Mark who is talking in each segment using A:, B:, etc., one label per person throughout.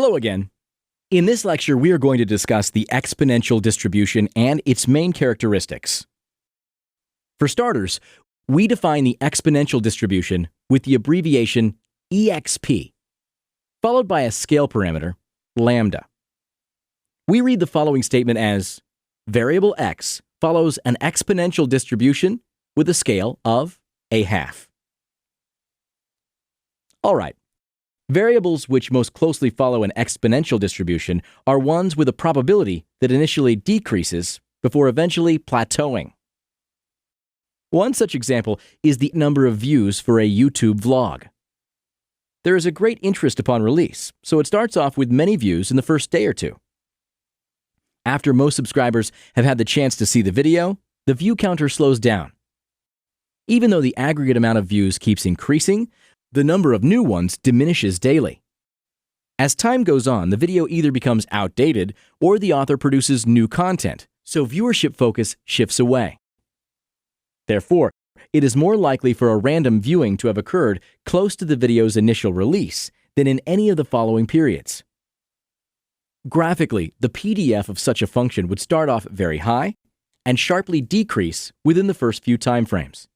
A: Hello again. In this lecture, we are going to discuss the exponential distribution and its main characteristics. For starters, we define the exponential distribution with the abbreviation exp, followed by a scale parameter, lambda. We read the following statement as, variable x follows an exponential distribution with a scale of a half. All right. Variables which most closely follow an exponential distribution are ones with a probability that initially decreases before eventually plateauing. One such example is the number of views for a YouTube vlog. There is a great interest upon release, so it starts off with many views in the first day or two. After most subscribers have had the chance to see the video, the view counter slows down. Even though the aggregate amount of views keeps increasing, the number of new ones diminishes daily. As time goes on, the video either becomes outdated or the author produces new content, so viewership focus shifts away. Therefore, it is more likely for a random viewing to have occurred close to the video's initial release than in any of the following periods. Graphically, the PDF of such a function would start off very high and sharply decrease within the first few time frames.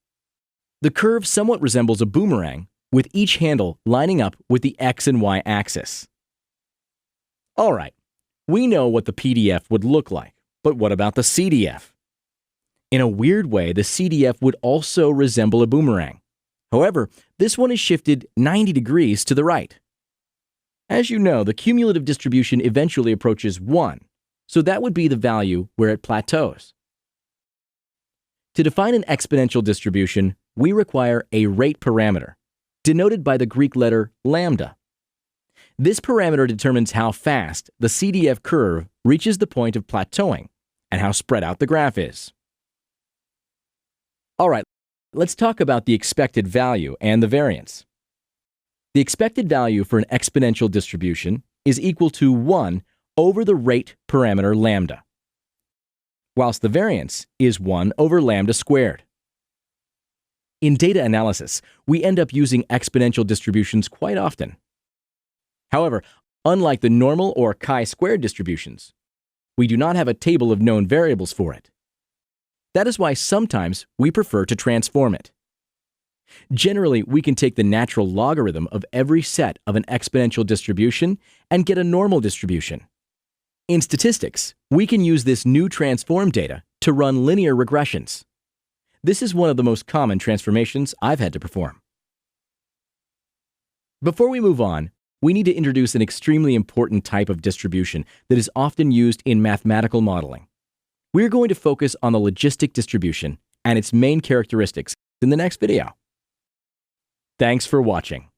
A: The curve somewhat resembles a boomerang, with each handle lining up with the X and Y axis. All right, we know what the PDF would look like, but what about the CDF? In a weird way, the CDF would also resemble a boomerang. However, this one is shifted 90 degrees to the right. As you know, the cumulative distribution eventually approaches 1, so that would be the value where it plateaus. To define an exponential distribution, we require a rate parameter, denoted by the Greek letter lambda. This parameter determines how fast the CDF curve reaches the point of plateauing and how spread out the graph is. All right, let's talk about the expected value and the variance. The expected value for an exponential distribution is equal to 1 over the rate parameter lambda, whilst the variance is 1 over lambda squared. In data analysis, we end up using exponential distributions quite often. However, unlike the normal or chi-squared distributions, we do not have a table of known variables for it. That is why sometimes we prefer to transform it. Generally, we can take the natural logarithm of every set of an exponential distribution and get a normal distribution. In statistics, we can use this new transform data to run linear regressions. This is one of the most common transformations I've had to perform. Before we move on, we need to introduce an extremely important type of distribution that is often used in mathematical modeling. We're going to focus on the logistic distribution and its main characteristics in the next video. Thanks for watching.